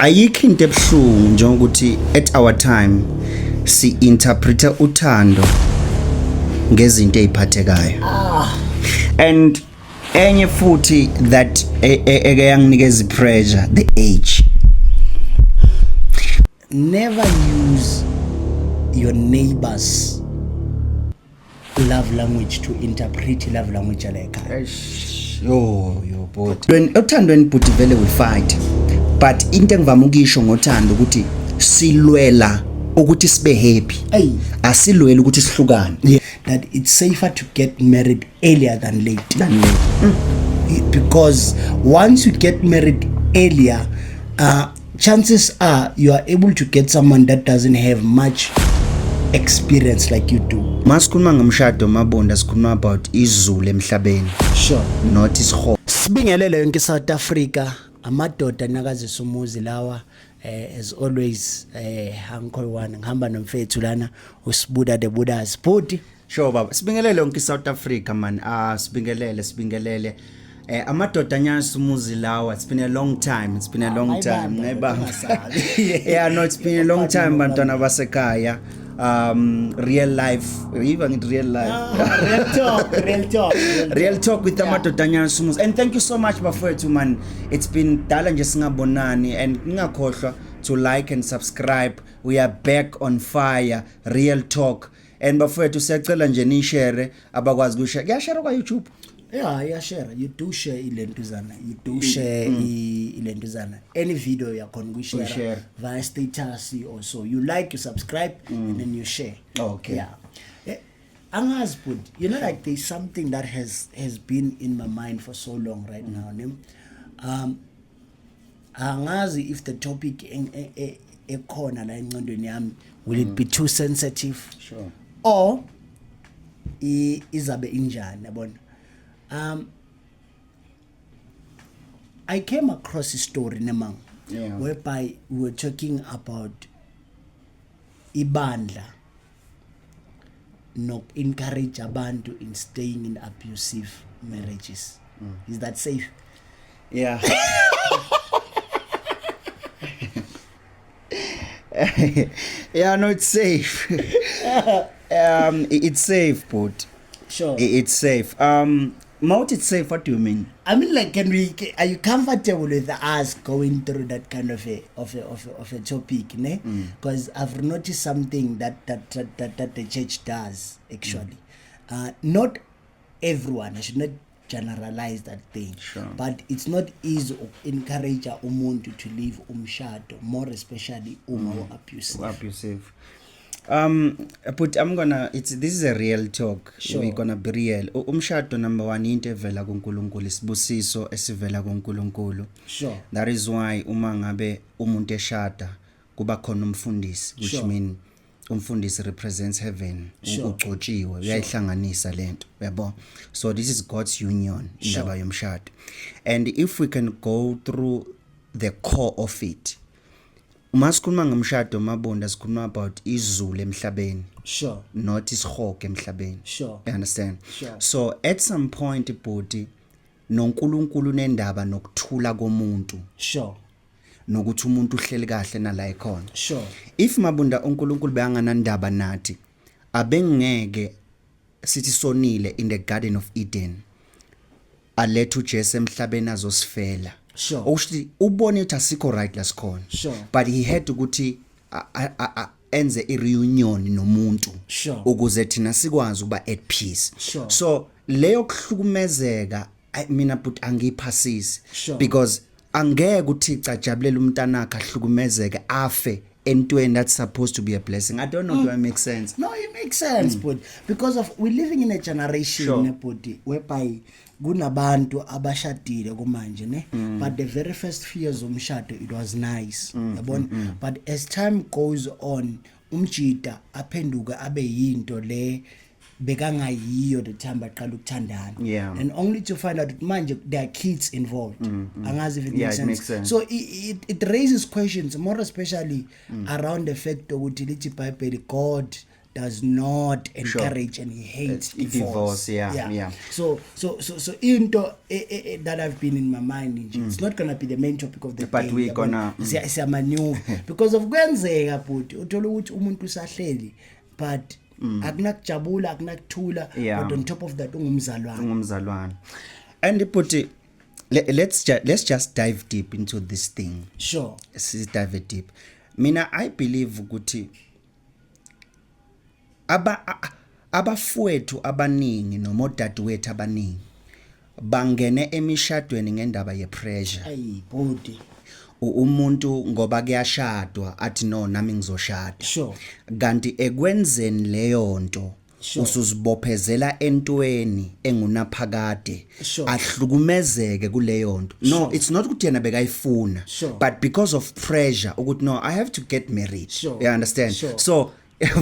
ayikho into ebuhlungu njengokuthi at our time si interpreta uthando ngezinto eziphathekayo and enye futhi that eyanginikeza pressure the age. Never use your neighbor's love language to interpret love language like yo but when uthandweni but vele we fight, but into engivama ukisho ngothando ukuthi silwela ukuthi sibe happy, asilwela ukuthi sihlukane. That it's safer to get married earlier than late. Because once you get married earlier, chances are you are able to get someone that doesn't have much experience like you do. Masikhuluma ngamshado mabonda sikhuluma about izulu emhlabeni. Sure. Not isiho. Sibingelele yonke South Africa, amadoda nakazisa umuzi lawa. As always, Uncle One ngihamba nomfethu lana usibuda the Buddha's Budi. Sure baba, sibingelele yonke South Africa man. Sibingelele. Amadoda nyasi umuzi lawa. It's been a long time. Yeah, no, it's been a long time bantwana basekhaya. Real life, even in real life. Real talk with amadoda nyasi umuzi. And thank you so much bafowethu man. It's been dala nje singabonani and ngakhohlwa to like and subscribe. We are back on fire. Real talk. And bafowethu siyacela nje ni share abakwazi kushare. Kuyashare kwa YouTube. Yeah, share. You do share ilentuzana. You do share ilentuzana. Any video you can share via status also. You like, you subscribe, and then you share. Okay. Yeah. Angazi put, you know, like there's something that has been in my mind for so long right now. Angazi if the topic ekhona la engqondweni yami will it be too sensitive? Sure. Or izabe injani yabona? I came across a story Nemang, whereby we were talking about ibandla no encourage abantu in staying in abusive marriages. Is that safe? Yeah. Yeah, no, it's safe. It's safe, but sure, it's safe. Mount it's safe. What do you mean? I mean, like, are you comfortable with us going through that kind of a topic, ne? Because I've noticed something that the church does actually. Not everyone. I should not generalize that thing. Sure. But it's not easy to encourage umuntu to leave umshado, more especially abusive. But this is a real talk. Sure. We're gonna be real. Umshado number one into evela kuNkulunkulu, isibusiso esivela kuNkulunkulu. Sure. That is why uma ngabe umuntu eshada kuba khona umfundisi, which mean umfundisi represents heaven. Ugcotshiwe uyayihlanganisa lento, yabo. So this is God's union indaba yomshado. And if we can go through the core of it, masikhuluma ngomshado mabonda sikhuluma about izulu emhlabeni. Sure. Not isihogo emhlabeni. Sure. You understand? Sure. So at some point body noNkulunkulu nendaba nokuthula komuntu. Sure. Nokuthi umuntu uhleli kahle nala ekhona. Sure. If mabunda uNkulunkulu beyanganandaba nathi abengeke sithi sonile in the Garden of Eden. Alethu Jesu emhlabeni azosifela. Sure. Oshti ubone ukuthi asikho right la sikhona. Sure. But he had ukuthi enze a reunion nomuntu. Sure. Ukuze thina sikwazi ukuba at peace. Sure. So leyo kuhlukumezeka mina but angiphasisi. Sure. Because angeke uthi cajabulela umntanakhe ahlukumezeke afe entweni that's supposed to be a blessing. I don't know if that makes sense. No, it makes sense, but because of we're living in a generation whereby kunabantu abashadile kumanje ne, but the very first few years umshado it was nice, yabona, but as time goes on umjida aphenduka abe yinto le bekangayiyo the time baqala ukuthandana, and only to find out manje there are kids involved. Angazi if it makes sense. So it raises questions more especially around the fact ukuthi lithi Bible God does not encourage and he hates divorce. Yeah. So into that I've been in my mind, it's not gonna be the main topic of the but day. we're gonna maneuver because of kwenzeka futhi uthola ukuthi umuntu usahleli but akunakujabula akunakuthula but on top of that ungumzalwane. And but let's just dive deep into this thing. Sure. Let's dive deep. Mina I believe ukuthi abafowethu abaningi noma odadewethu abaningi bangene emishadweni ngendaba ye pressure. Ayi body. Umuntu ngoba kuyashadwa athi no nami ngizoshada. Sure. Kanti ekwenzeni leyo nto usuzibophezela entweni engunaphakade ahlukumezeke kuleyo nto. No, it's not ukuthi yena bekayifuna but because of pressure ukuthi no I have to get married. You understand? So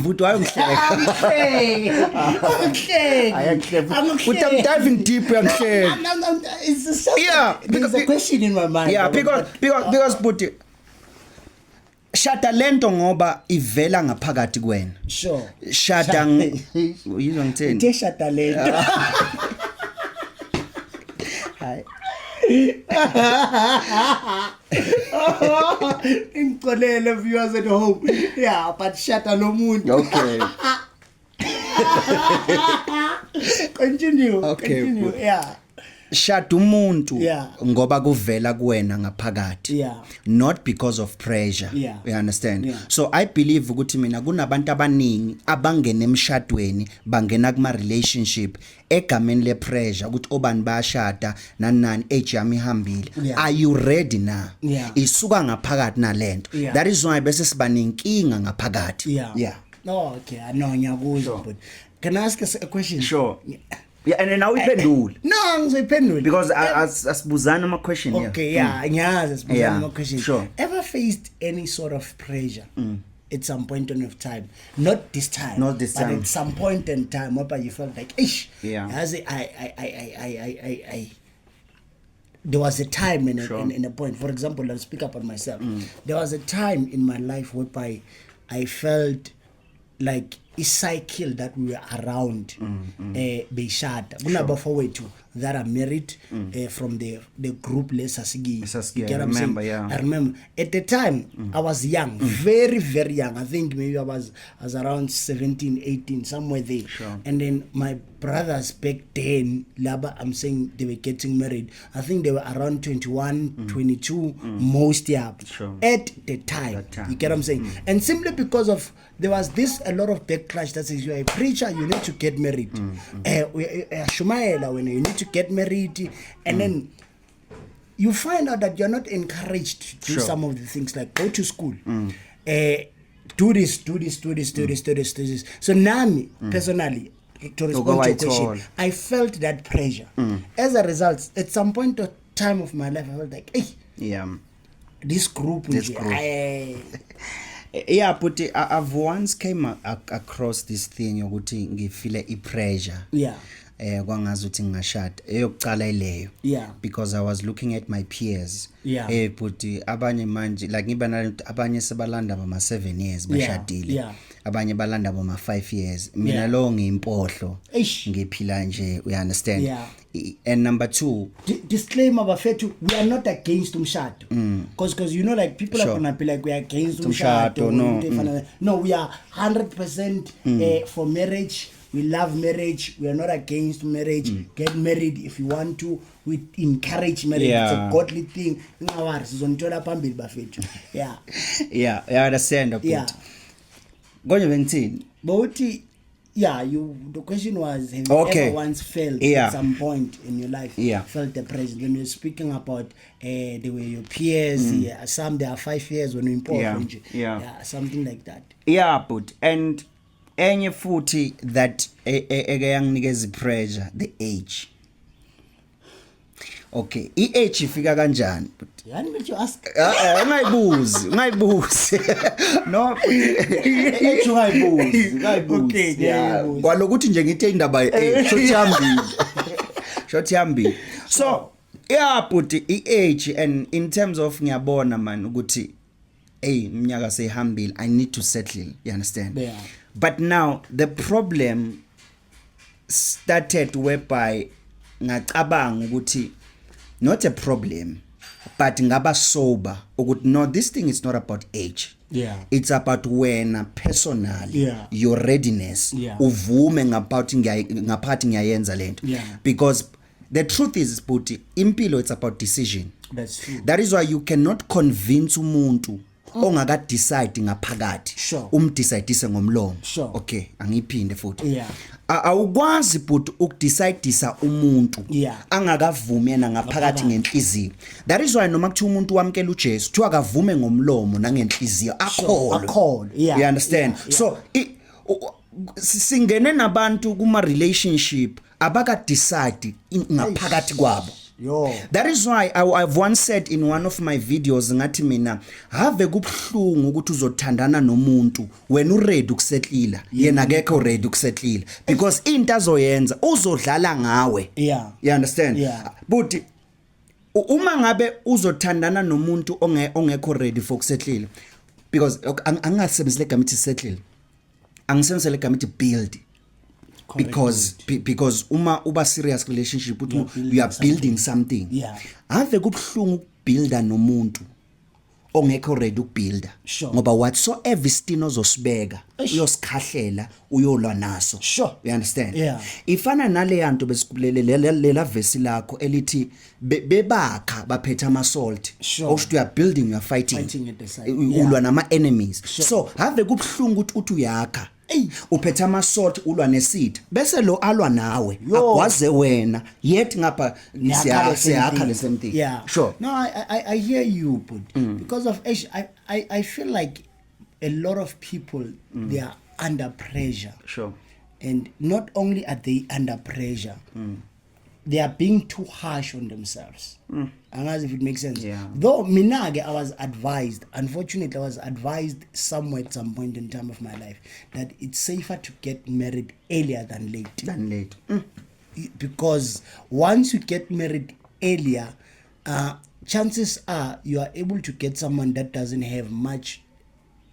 but why I'm diving deep it's there's a question in my mind. Yeah, because but shada lento ngoba ivela ngaphakathi kwena. Sure. Shada yizwa ngithini? Uthe shada lento. Hi. Inkolele viewers at home. Yeah, but shada lo muntu. Okay. Continue. Yeah. Shada umuntu ngoba kuvela kuwena ngaphakathi. Not because of pressure. You understand? So I believe ukuthi mina kunabantu abaningi abangena emshadweni bangena kuma relationship egameni le pressure ukuthi obani bayashada nani age yami ihambile. Are you ready now? Isuka ngaphakathi nalento. That is why bese siba nenkinga ngaphakathi. No, okay, I know ngiyakuzwa but can I ask a question? Sure. Yeah, and now we pendule. No, ngizophendula. Because asibuzana ama question here. Okay, ngiyazi asibuzana ama question. Sure. Ever faced any sort of pressure at some point of time? Not this time. But at some point in time where you felt like, ish. As I there was a time and a point. For example, I'll speak up on myself. There was a time in my life whereby I felt like a cycle that we were around beshada kunabafowethu that are married from the group Lesasigi. I remember. I remember at the time I was young, very very young. I think maybe I was around 17 18 somewhere there. And then my brothers back then laba I'm saying they were getting married. I think they were around 21 22 most at the time. You get what I'm saying? And simply because of there was a lot of backlash that says you're a preacher, you need to get married. Shumaela, when you need to get married, and then you find out that you're not encouraged to do some of the things like go to school, do this. So Nami, personally, to respond to your question, I felt that pressure. As a result, at some point of time of my life, I felt like, hey, this group. Yeah, but I've once came across this thing yokuthi ngifile pressure. Kwangazuthi ngashada eyokucala ileyo. Because I was looking at my peers. But abanye manje like ngiba abanye sebalanda bama 7 years bashadile. Abanye balanda bama 5 years. Mina lo ngimpohlo ngiphila nje, you understand? And number 2, disclaimer bafethu, we are not against umshado. Because you know like people are gonna be like we are against umshado. No, we are 100% for marriage. We love marriage. We are not against marriage. Get married if you want to. We encourage marriage. It's a godly thing. Yeah, I understand. But the question was, have you ever once felt at some point in your life felt the pressure? When you're speaking about they were your peers, some they are 5 years when you import, something like that. Yeah, but and enye futhi that eyanginikeza pressure, the age. Okay, age ifika kanjani? Yani what you ask? Ungayibuzi. No, age ungayibuzi. Okay, yeah. Kwalokuthi nje ngithe indaba age short yambi. So, but age and in terms of ngiyabona man ukuthi iminyaka seyihambile, I need to settle, you understand? But now the problem started whereby ngacabanga ukuthi not a problem but ngaba sober ukuthi no, this thing is not about age. Yeah. It's about wena personally, Yeah. your readiness. Yeah. Uvume ngaphakathi ngiyayenza lento. Yeah. Because the truth is Buti, impilo it's about decision. That's true. That is why you cannot convince umuntu ongaka decide ngaphakathi. Sure. Umdecide ngomlomo. Sure. Okay, angiphinde futhi. Yeah. Awukwazi but ukudecide umuntu Yeah. angakavumi yena ngaphakathi ngenhliziyo. That is why noma kuthi umuntu wamkela uJesu kuthiwa akavume ngomlomo nangenhliziyo akholwe. Yeah. You understand? Yeah. So singene nabantu kuma relationship abaka decide ngaphakathi kwabo. Yo. That is why I've once said in one of my videos ngathi mina have kubhlungu ukuthi uzothandana nomuntu wena uready ukusettlela yena akekho ready ukusettlela because into azoyenza uzodlala ngawe. Yeah. You understand? Yeah. But uma ngabe uzothandana nomuntu ongekho ready for ukusettlela because angasebenzile igama ithi settle, angisebenzile igama ithi build. Because uma uba serious relationship you are building something. Yeah. Ave kubhlungu ukubuilda nomuntu ongekho ready ukubuilda. Sure. Ngoba whatsoever isitino ozosibeka uyosikhahlela uyolwa naso. Sure. You understand? Yeah. Ifana nale yanto besikubulele verse lakho elithi bebakha baphethe ama salt. Sure. Okusho you are building, you are fighting At the side. ulwa nama enemies. Sure. So have kubhlungu ukuthi uyakha uphethe ama salt ulwa neseed bese lo alwa nawe akwaze wena yet ngapha siyakha the same thing. Yeah. Sure. No, I hear you, but because of age, I feel like a lot of people they are under pressure. Sure. And not only are they under pressure, they are being too harsh on themselves. Unless if it makes sense. Yeah. Though Minage, I was advised, unfortunately, I was advised somewhere at some point in time of my life that it's safer to get married earlier than late. Because once you get married earlier, chances are you are able to get someone that doesn't have much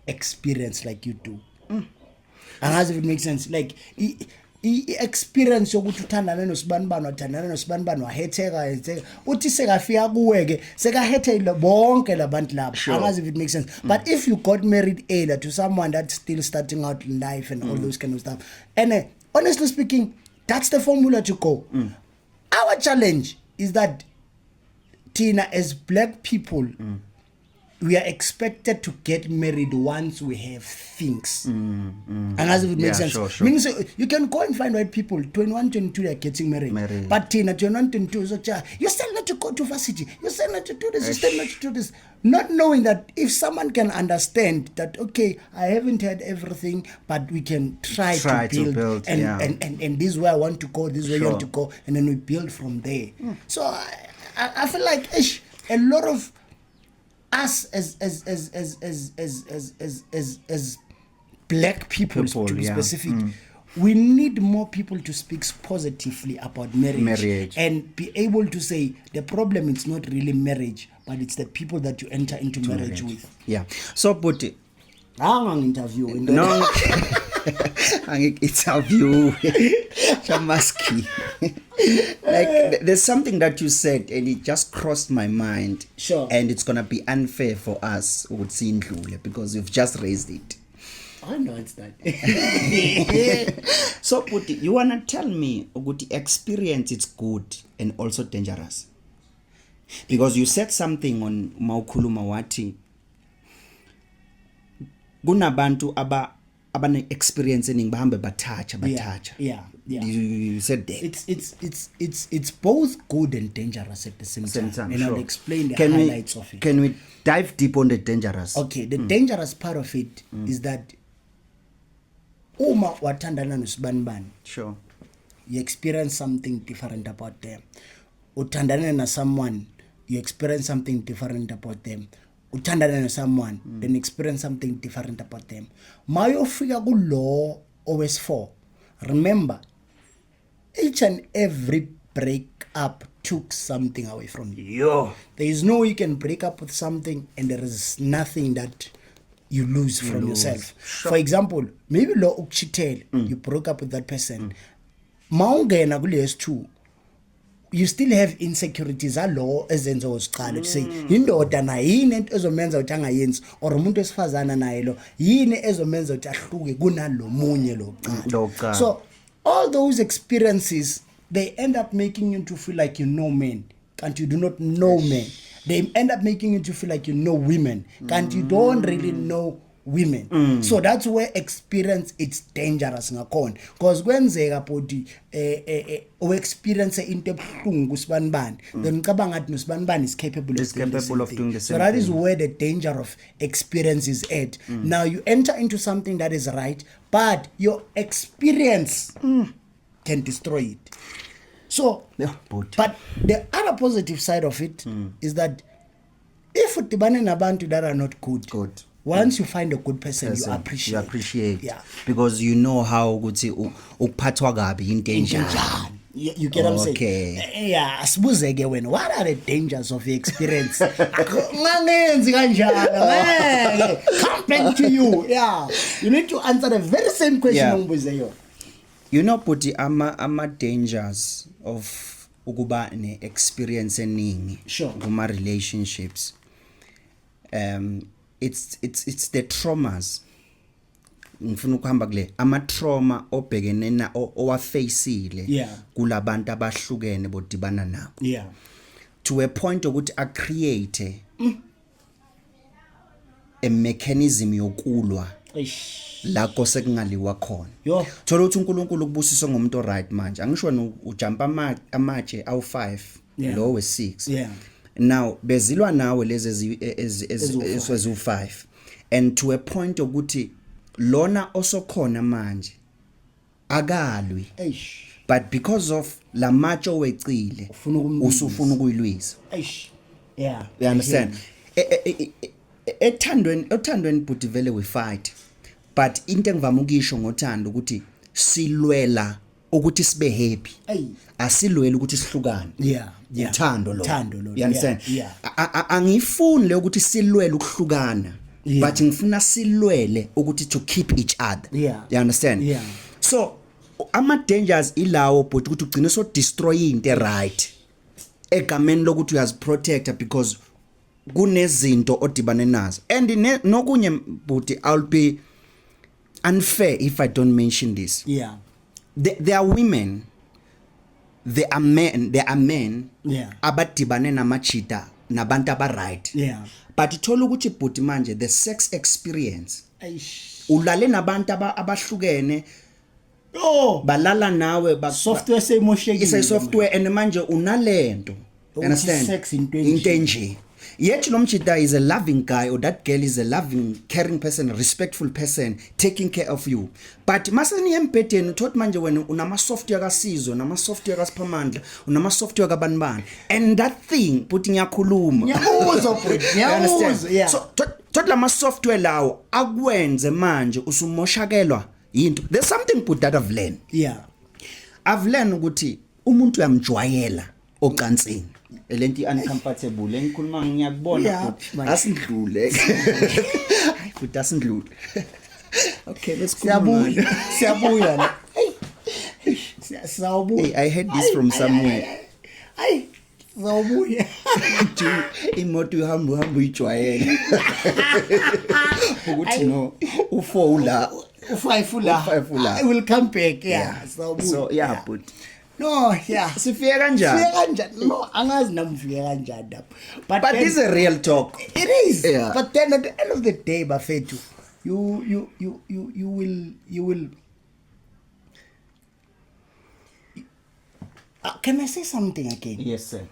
experience like you do. Unless if it makes sense. Like, experience yokuthi uthandana nosibani wahetheka uthi sekafika kuweke sekahethele bonke labantu labo. Unless if it makes sense. But if you got married earlier to someone that's still starting out in life and all those kind of stuff, and honestly speaking, that's the formula to go. Our challenge is that Tina, as black people, we are expected to get married once we have things. And as if it makes sense. Sure. Meaning, so you can go and find white people, 21, 22, they are getting married. But Tina, 21, 22, so you still not to go to varsity. You still not to do this. You still not to do this. Not knowing that if someone can understand that, okay, I haven't had everything, but we can try to build and this is where I want to go, this is where you want to go, and then we build from there. So I feel like a lot of us as black people to be specific, we need more people to speak positively about marriage and be able to say the problem is not really marriage, but it's the people that you enter into marriage with. Yeah. So Buti, interview no interview Chamaski. Like there's something that you said and it just crossed my mind. Sure. And it's gonna be unfair for us because you've just raised it. I know it's that. So Buti, you wanna tell me Uguti experience it's good and also dangerous? Because you said something on Maukhuluma Wati. Kunabantu abane experience ening bahambe bathatha. Yeah. You said that. It's both good and dangerous at the same time. And I'll explain the highlights of it. Can we dive deep on the dangerous? Okay, the dangerous part of it is that uma wathandana nosibani, sure, you experience something different about them. Uthandana na someone, you experience something different about them. Uthandana na someone, then experience something different about them. Mayofika ku law always 4. Remember, each and every breakup took something away from you. Yo. There is no way you can break up with something and there is nothing that you lose from yourself. For example, maybe lo ukuchithela, you broke up with that person. Mawungena kulesi 2, you still have insecurities alo ezenzo usiqala to say indoda na yini into ezomenza ukuthi angayenzi or umuntu esifazana naye lo yini ezomenza ukuthi ahluke kunalomunye lo qala. So all those experiences, they end up making you to feel like you know men and you do not know men. They end up making you to feel like you know women and you don't really know women. So that's where experience it's dangerous ngakhona, because kwenzeka body o experience into ebhlungu kusibanibani, then ngicabanga ngathi nosibanibani is capable of doing the same. So that is where the danger of experience is at. Now you enter into something that is right, but your experience can destroy it. So but the other positive side of it is that if udibane nabantu that are not good, once you find a good person, you appreciate. Yeah. Because you know how ukuthi ukuphathwa kabi into enjani. You get what I'm saying? Yeah, asibuzeke wena, what are the dangers of your experience? Ngangenzi kanjalo. Come back to you. Yeah. You need to answer the very same question ongibuze yona. You know, Puti, ama dangers of ukuba ne experience eningi kuma relationships. It's the traumas. Ngifuna ukuhamba kule ama trauma obhekene na owafaceile kulabantu abahlukene bodibana nabo. Yeah. To a point ukuthi a create a mechanism yokulwa la kose kungaliwa khona. Thola ukuthi uNkulunkulu ukubusisa ngomuntu right manje. Angisho ujump amatshe awu5 lo we6. Now bezilwa nawe lezi ezu5 and to a point ukuthi lona osokhona manje akalwi, but because of la macho wecile usufuna ukuyilwisa. Yeah, you understand? Ethandweni but vele we fight, but into engivama ukisho ngothando ukuthi silwela ukuthi sibe happy, asilwela ukuthi sihlukane. Uthando lo. You understand? Angifuni le ukuthi silwele ukuhlukana, but ngifuna silwele ukuthi to keep each other. You understand? So ama dangers ilawo but ukuthi ugcine so destroy into right egameni lokuthi uyaziprotecta because kunezinto odibane nazo. And nokunye but I'll be unfair if I don't mention this. There are women, there are men abadibane namachita nabantu aba right. But ithola ukuthi bhuti manje the sex experience ulale nabantu abahlukene balala nawe software semoshekile, is a software and manje unalento, understand, sex into nje. Yet lo mchita is a loving guy, or that girl is a loving, caring person, respectful person, taking care of you. But masani empetheni uthot manje wena unama software kaSizwe, unama software kaSiphamandla, unama software kabanibani, and that thing putting yakhuluma. Yeah. So thot lama software lawo akwenze manje usumoshakelwa into. There's something put that I've learned. I've learned ukuthi umuntu uyamjwayela ocansini. Lenti uncomfortable engikhuluma ngiyakubona asindlule futhi asindlule. Okay, let's go. Siyabuya la. Hey, I heard this from somewhere. Siyabuya. Imoto ihamba uyijwayele. Ukuthi no u4 la, u5 la. I will come back. So but no, sifike kanjani? No, angazi namfike kanjani lapho. But this is a real talk. It is. But then at the end of the day, Bafethu, you will can I say something again? Yes, sir.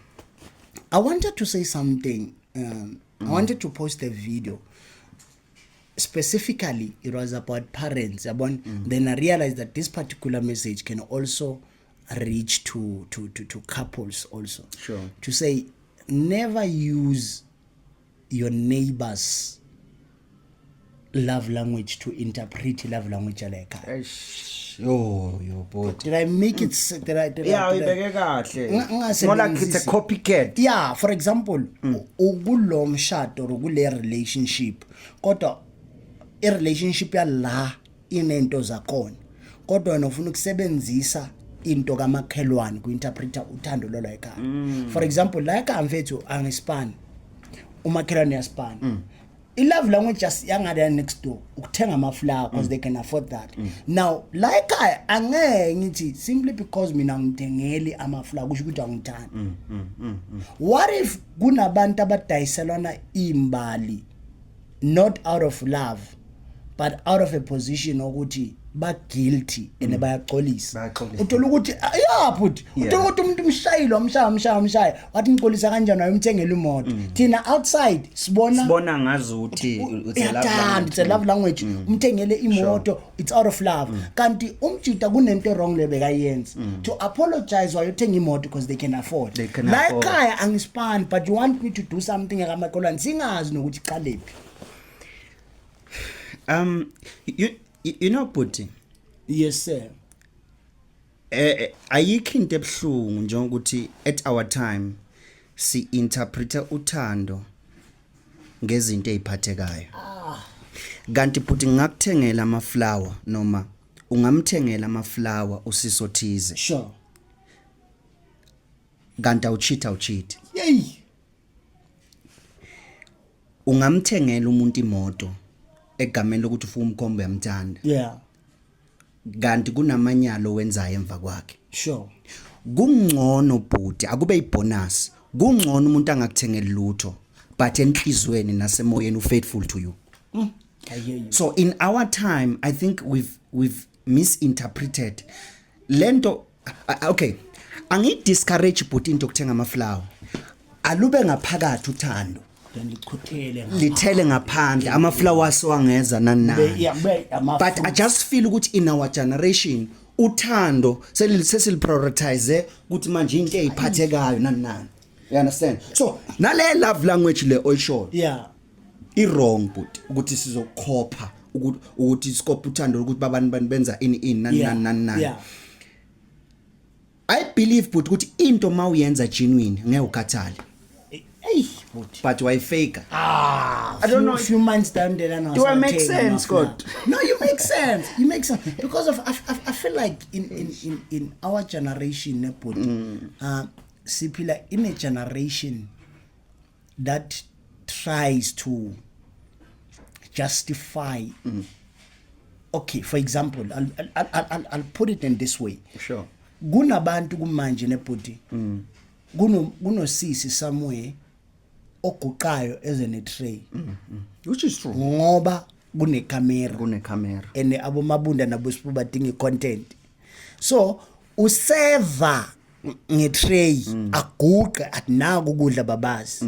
I wanted to say something. I wanted to post a video. Specifically, it was about parents. Then I realized that this particular message can also reach to couples also. Sure. To say, never use your neighbor's love language to interpret love language like your boy. Did I make it? Ibeke kahle. More like it's a copycat. Yeah, for example, ukulomshado or ukule relationship, kodwa i-relationship yala inento zakhona kodwa wena ufuna ukusebenzisa into kamakhelwane ku-interpreta uthando lolo ekhaya. For example la ekhaya mfethu angispani umakhelwane yaspani i-love language just yangada next door ukuthenga amaflower because they can afford that. Now la ekhaya angeke ngithi simply because mina ngithengeli amaflower kusho ukuthi angithandi. What if kunabantu abadayiselana imbali not out of love but out of a position ukuthi ba guilty ene bayaxolisa uthola ukuthi yaphuthi uthola ukuthi umuntu umshayilo umshaya wathi ngicolisa kanjani wayemthengela imoto thina outside sibona ngazuthi it's a love language umthengele imoto it's out of love kanti umjita kunento wrong lebekayenza to apologize why uthenga imoto because they can afford like ekhaya angispani but you want me to do something akamakolwane singazi nokuthi qalephi. You know Buti. Yes sir. Ayikho into ebhlungu njengokuthi at our time si interpreta uthando ngezinto eziphathekayo. Kanti Buti ngakuthengela ama flower noma ungamthengela ama flower usisothize. Sure. Kanti awucheat. Yey. Ungamthengela umuntu imoto egameni lokuthi ufuna umkhombe yamthanda. Yeah. Kanti kunamanyalo wenzayo emva kwakhe. Sure. Kungcono Buti akube ibonus. Kungcono umuntu angakuthengeli lutho but enhlizweni nasemoyeni ufaithful to you. I hear you. So in our time I think we've misinterpreted lento. Okay. Angi discourage Buti into okuthenga ama flower. Alube ngaphakathi uthando. Lithele ngaphandle ama flowers wangeza nani. But I just feel ukuthi in our generation uthando sesil prioritize ukuthi manje into eziphathekayo nani. You understand? So nale love language le oyisho. Yeah. I wrong but ukuthi sizokhopha ukuthi scope uthando ukuthi babantu benza ini nani. Yeah. I believe but ukuthi into mawuyenza genuine ngeke ukhathale. But why fake? I don't know. A few months down there, do I make sense, God? No, you make sense. You make sense because of I feel like in our generation, Sipila in a generation that tries to justify. Okay, for example, I'll put it in this way. Sure. Gunabantu kumanje nepoti. Guno sisi somewhere. Okuqayo ezene tray which is true ngoba kune camera ene abomabunda nabo sibu badinga content so useva ngetray aguqe atinaku ukudla babazi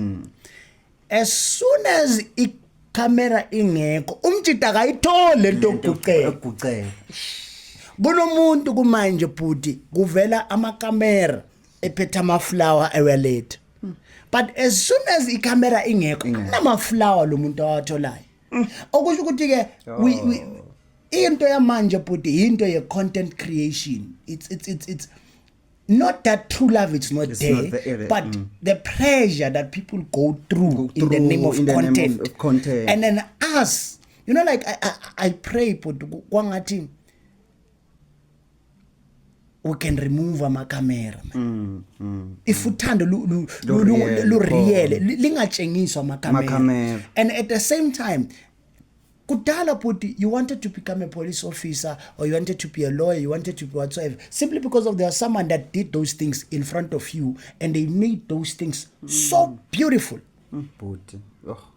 as soon as icamera ingekho umjita akayithole lento okuguqela kunomuntu kumanje Buti kuvela amakamera ephethe ama flower ewalethe. But as soon as icamera ingekho nama flower lo muntu awatholayo okusho ukuthi ke we into yamanje Buti into ye content creation it's not that true love it's not there but the pressure that people go through in the name of content and then us you know like I pray Buti kwangathi we can remove ama camera if uthando lu real lingatshengiswa ama camera and at the same time kudala Buti you wanted to become a police officer or you wanted to be a lawyer you wanted to be whatsoever simply because of there was someone that did those things in front of you and they made those things so beautiful Buti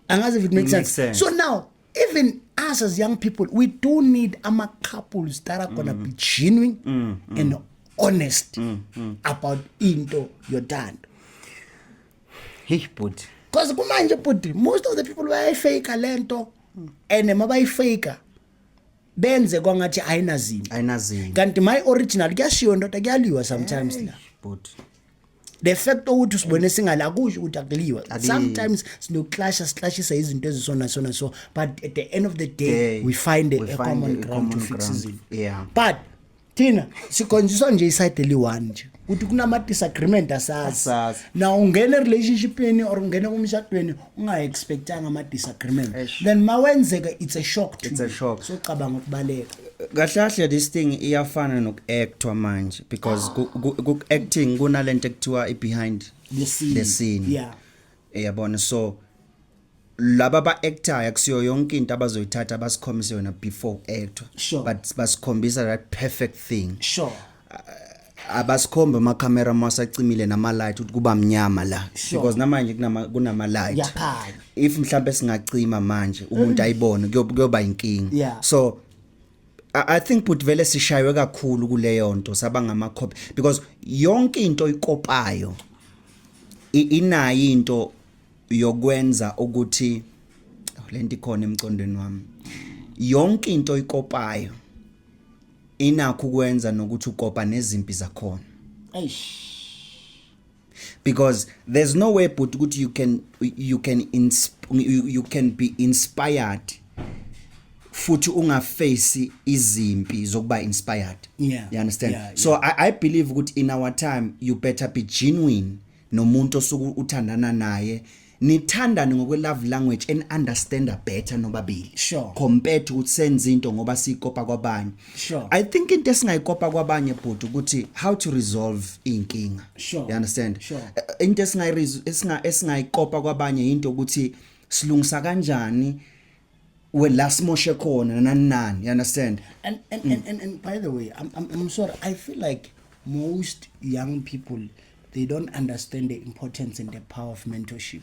angazi if it makes sense. So now even us as young people we do need ama couples that are gonna be genuine and honest about into yothando. Hey Buti. Because kumanje Buti most of the people bayayifake lento and mabayifake benze kwangathi ayinazini. Kanti my original kuyashiyo ndoda kuyaliwa sometimes la. Buti. The fact ukuthi usibone singala kusho ukuthi akuliwa. Sometimes sino clashes izinto ezisona so but at the end of the day we find a common ground to fix it. Yeah. But thina sikonjiswa nje iside eli1 nje uthi kunama disagreement asazi now ungena relationshipini or ungena kumshadweni ungaexpectanga ama disagreement then mawenzeka it's a shock to you so cabanga ukubaleka kahle this thing iyafana nokuactwa manje because acting kunalento ekuthiwa behind the scene yabona so laba ba-actor akusiyo yonke into abazoyithatha basikhombise yona before actor but basikhombisa that perfect thing abasikhombe ama-camera masacimile nama-light ukuthi kuba mnyama la because namanje kunama-light if mhlawumbe singacima manje umuntu ayibone kuyoba inkinga so I think but vele sishaywe kakhulu kuleyo nto sabangama-copy because yonke into ikopayo inayo into yokwenza ukuthi lento ikhona emcondweni wami yonke into ikopayo inakho ukwenza nokuthi ukopa nezimpi zakhona because there's no way but ukuthi you can be inspired futhi ungaface izimpi zokuba inspired you understand so I believe ukuthi in our time you better be genuine nomuntu osuku uthandana naye nithandane ngokwe love language and understand better nobabili compared to ukuthi senze into ngoba sikopa kwabanye I think into esingayikopa kwabanye but ukuthi how to resolve inkinga you understand into esingayikopa kwabanye into ukuthi silungisa kanjani la simoshe khona nani you understand and by the way I'm sorry I feel like most young people they don't understand the importance and the power of mentorship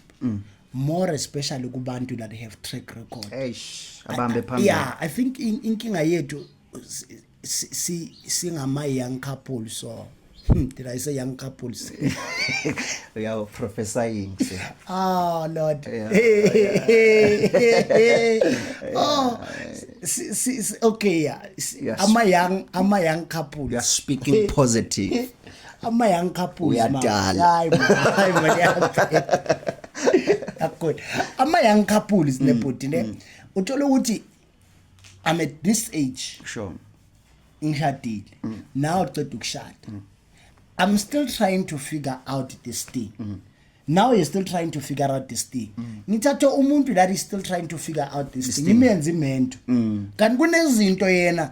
more especially kubantu that have track record abambe phambili I think inkinga yethu singama young couples so did I say young couples we are prophesying Lord okay ama young couples you are speaking positive ama young couples good ama young couples nebhuti ne uthola ukuthi I'm at this age ngishadile now uceda ukushada I'm still trying to figure out this thing now you're still trying to figure out this thing ngithatha umuntu that is still trying to figure out this thing imenze imento kanti kunezinto yena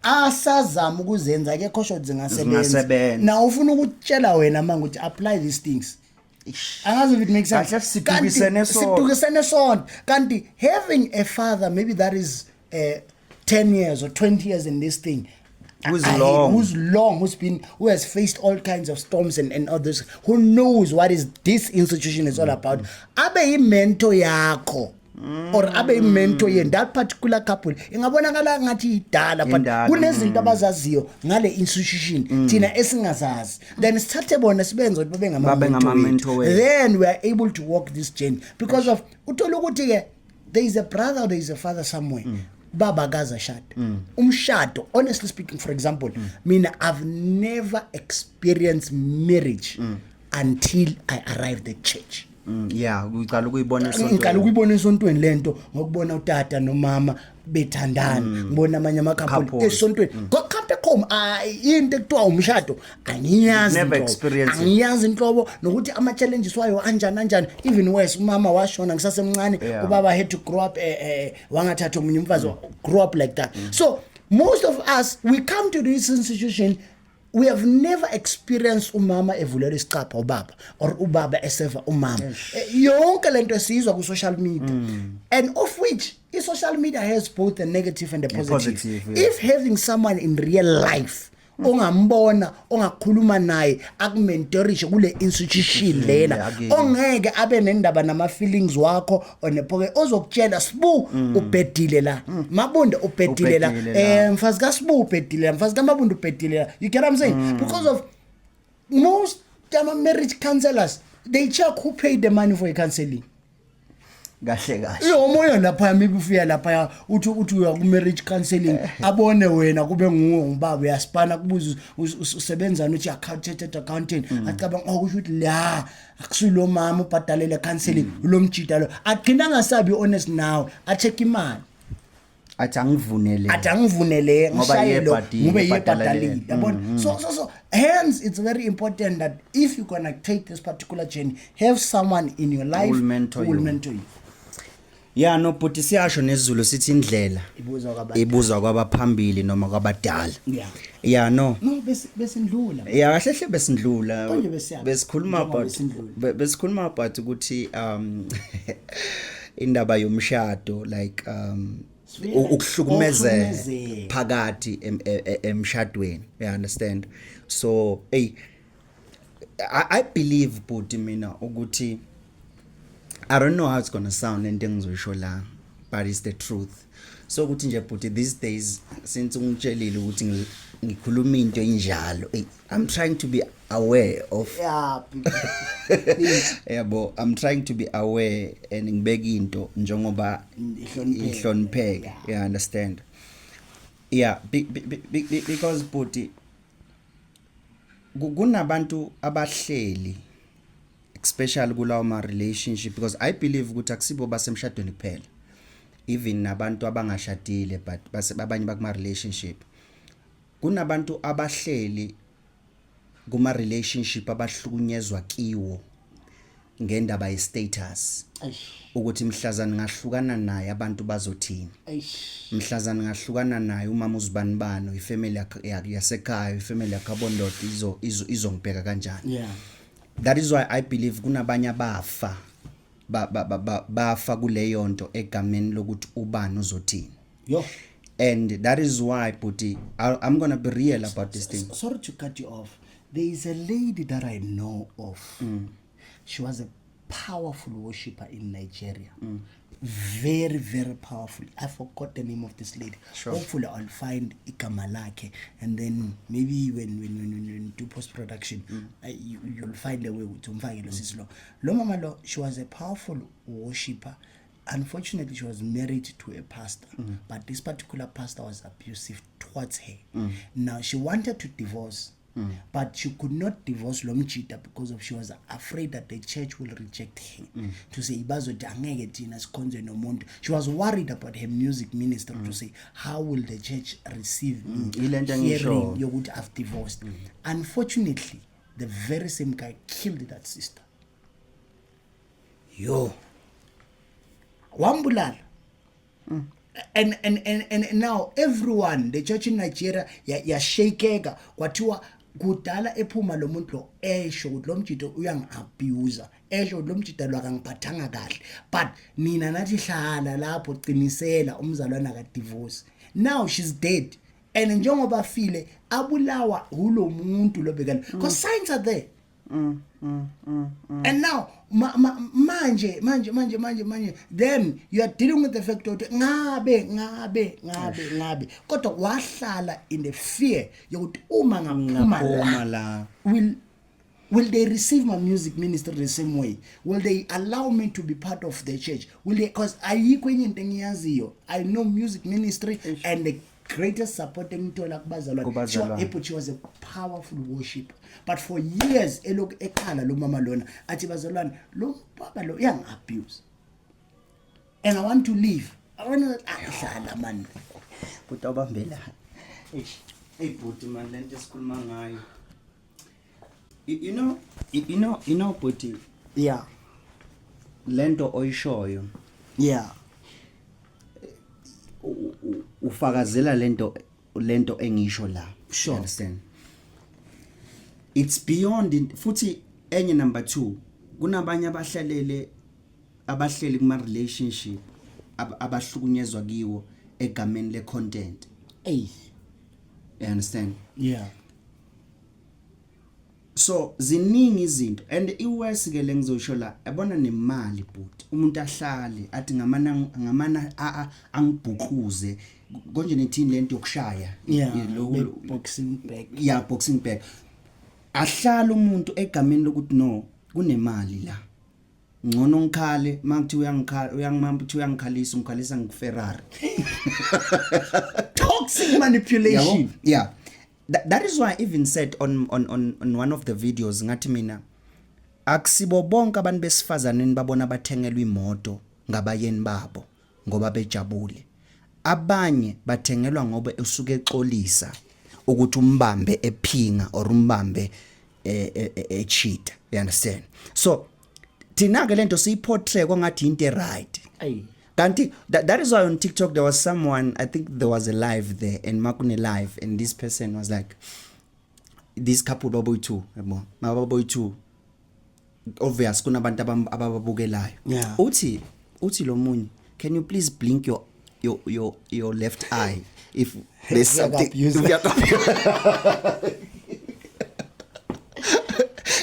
asazama ukuzenza akekho shot zingasebenza na ufuna ukutshela wena manje ukuthi apply these things angazi if it makes sense sidukisene sonke kanti having a father maybe that is 10 years or 20 years in this thing who has faced all kinds of storms and others who knows what is this institution is all about abe imento yakho or abe imento ye that particular couple ingabonakala ngathi idala but kunezinto abazaziyo ngale institution thina esingazazi then sithathe bona sibenze ukuthi babe ngama-mentor then we are able to walk this journey because of uthola ukuthi ke there is a brother or there is a father somewhere baba kaza shada umshado honestly speaking for example mina I've never experienced marriage until I arrived at church uqala ukuyibona esontweni lento ngokubona utata nomama bethandana ngibona amanye amakhaphuli esontweni come back home into ekuthiwa umshado angiyazi inhlobo nokuthi ama challenges wayo kanjani even worse umama washona ngisasemncane ubaba had to grow up wangathatha umunye umfazi grow up like that so most of us we come to this institution we have never experienced umama evulela isicapha ubaba or ubaba eseva umama yonke lento esizwa ku social media and of which social media has both the negative and the positive if having someone in real life ongambona ongakhuluma naye akumentorishe kule institution lena ongeke abe nendaba nama feelings wakho onepoke ozokutshela sibu ubhedile la mabunde ubhedile la mfazi kaSibu ubhedile la mfazi kaMabunde ubhedile la you get what I'm saying because of most marriage counselors they check who paid the money for counseling kahle umoya lapha maybe ufika lapha uthi uya ku marriage counseling abone wena kube nguwe ngubaba uyaspana kubuza usebenzana uthi accountant acabanga ukuthi la akusilo mama ubhadalele counseling lo mjida lo agcina ngasabi honest now a check imali athi angivunele athi angivunele ngishayelo yebhadi- ngube yebhadalele. yebhadalile yabona. So hence it's very important that if you're gonna take this particular journey, have someone in your life Who will mentor who will you. mentor you. Yeah, no, but siyasho nesizulu sithi indlela Ibuzwa kwabanye. ibuzwa kwabaphambili noma kwabadala. Yeah. Yeah, no. No, besindlula. Yeah, kahle hle besindlula. Konje besiyaphi? Besikhuluma Njengoba about besindlula. besikhuluma about ukuthi indaba yomshado like ukuhlukumeza Ukuhlukumezeka. phakathi emshadweni. You understand? So, hey, I believe but mina ukuthi I don't know how it's gonna sound into engizoyisho la, but it's the truth. So ukuthi nje but these days since ungitshelile ukuthi ngikhuluma into enjalo, I'm trying to be aware of Yeah. yabo, I'm trying to be aware and ngibeka into njengoba ihlonipheke. You understand? Yeah, because but kunabantu abahleli especially kulawo ma relationship, because I believe ukuthi akusibo basemshadweni kuphela, even nabantu abangashadile but abanye bakuma relationship, kunabantu abahleli kuma relationship abahlukunyezwa kiwo ngendaba ye status, ukuthi mhlazana ngahlukana naye abantu bazothini, mhlazana ngahlukana naye umama uzibanibano, ifamily yasekhaya, ifamily yakabondodo izongibheka kanjani. Yeah. That is why I believe kunabanye abafa bafa kuleyo nto egameni lokuthi ubani uzothini. Yo. And that is why Puti, I'm going to be real about this thing. Sorry to cut you off. There is a lady that I know of. She was a powerful worshipper in Nigeria. Very, very powerful. I forgot the name of this lady. Sure. Hopefully I'll find Ikamalake, and then maybe when we do post-production, you'll find a way to mfake lo sisi lo. Lo mama lo, she was a powerful worshipper. Unfortunately, she was married to a pastor, but this particular pastor was abusive towards her. Now, she wanted to divorce, but she could not divorce Lomchita because she was afraid that the church will reject her. To say, she was worried about her music ministry to say, how will the church receive me hearing you would have divorced? Unfortunately, the very same guy killed that sister. Yo. Wambulala. And now everyone, the church in Nigeria, yashakeka kwathiwa kudala ephuma lo muntu lo esho ukuthi lo mjito uyangi-abuser, esho lo mjito lo akangiphathanga kahle, but nina nathi hlala lapho qinisela umzalwana ka-divorce. Now she's dead, and njengoba file abulawa hulo muntu lo bekala, because signs are there. And now manje then you are dealing with the fact that ngabe kodwa wahlala in the fear yokuthi uma ngaphuma la will they receive my music ministry the same way? Will they allow me to be part of the church? Will they, because ayikho enye into engiyaziyo, I know music ministry and the greatest support engithola kubazalwane. She was a powerful worshiper, but for years elokhu ekhala lo mama lona athi bazalwane lo baba lo yang-abuse, and I want to leave. I want to ahlala man but abambela hey bhuti man lento esikhuluma ngayo, you know bhuti, yeah, lento oyishoyo, yeah, ufakazela lento engisho la. Sure. Understand? It's beyond futhi enye number 2, kunabanye abahleli kuma relationship abahlukunyezwa kiwo egameni le content. You understand? Yeah. So ziningi izinto, and iwesi ke lengizosho la yabona nemali but umuntu ahlale athi ngamana angibhukuze konje nethini lento yokushaya, boxing bag, yeah, boxing bag, ahlala umuntu egameni lokuthi no kunemali la, ngcono ngikhale mangithi uyangikhalisa ungikhalisa ngiFerrari. Toxic manipulation. Yeah. That is why I even said on one of the videos ngathi mina akusibo bonke abantu besifazane babona bathengelwa imoto ngabayeni babo ngoba bejabule. abanye bathengelwa ngoba usuke exolisa ukuthi umbambe ephinga or umbambe cheat, you understand? So thina ke lento siyiportray kwangathi into right. Ayi. Kanti that is why on TikTok there was someone, I think there was a live there, and makune live, and this person was like, this couple baboy2 yabo mababoy2 obvious kunabantu abababukelayo. Yeah. Uthi lo munye, can you please blink your left eye if there's something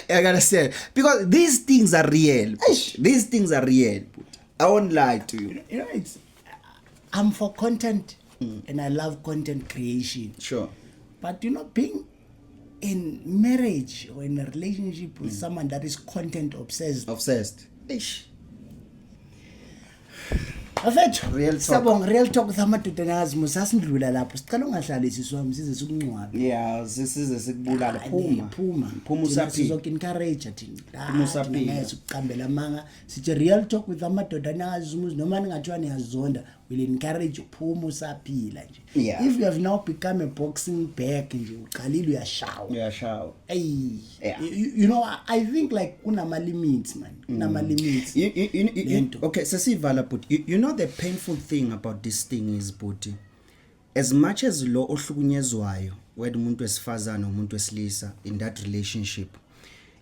I gotta say, because these things are real. These things are real. I won't lie to you. You know, I'm for content and I love content creation. Sure. But you know, being in marriage or in a relationship with someone that is content obsessed. Ish. Afethu, Real talk. Sabong, real talk with amadodanazi musasindlula lapho. Sicela ungahlalisi sisiwami size sikuncwabe. Yeah, size sikubulala Phuma phuma usaphila. Sizok encourage thina. Phuma usaphila. Ngeke uqambela manga. Sithi real talk with amadodanazi noma ningathiwa niyazonda, will encourage uphuma usaphila nje. Yeah. If you have now become a boxing bag nje uqalile uyashawa. Uyashawa. Hey, Yeah. you know, I think like unama limits, man. Unama limits. Okay, sesivala but you know the painful thing about this thing is but as much as lo ohlukunyezwayo whether umuntu wesifazana umuntu wesilisa in that relationship,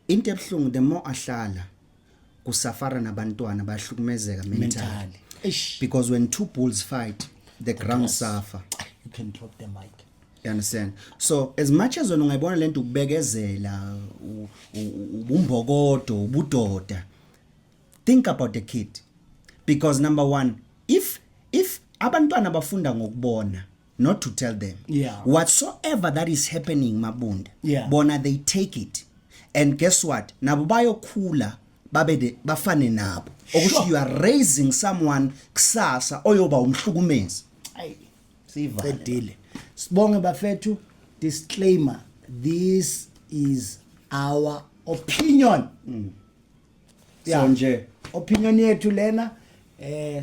into ebhlungu the more ahlala kusafara nabantwana bahlukumezeka mentally. Ish. Because when two bulls fight, the ground suffer. You can drop the mic. You understand? So as much as wena ungayibona lento ukubekezela ubumbokodo ubudoda, think about the kid, because number one, if abantwana bafunda ngokubona, not to tell them, Yeah. whatsoever that is happening mabunda, Yeah. bona they take it, and guess what, nabo bayokhula bafane nabo. Okusho you are raising someone kusasa oyoba umhlukumezi. Ayi. Sivala. Qedile. Sibonge bafethu, disclaimer, this is our opinion. So nje Opinion yethu lena.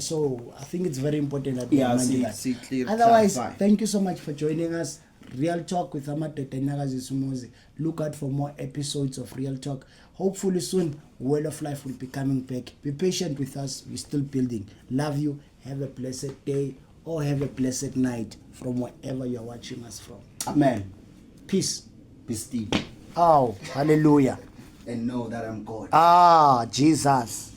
So I think it's very important that we remind that. clear, Otherwise, clarify. thank you so much for joining us. Real Talk with Amadodanyakazi Sumuzi. Look out for more episodes of Real Talk. Hopefully soon, Word of Life will be coming back. Be patient with us. We're still building. Love you. Have a blessed day or have a blessed night from wherever you're watching us from. Amen. Peace. Be still Oh, hallelujah. and know that I'm God. Ah, Jesus.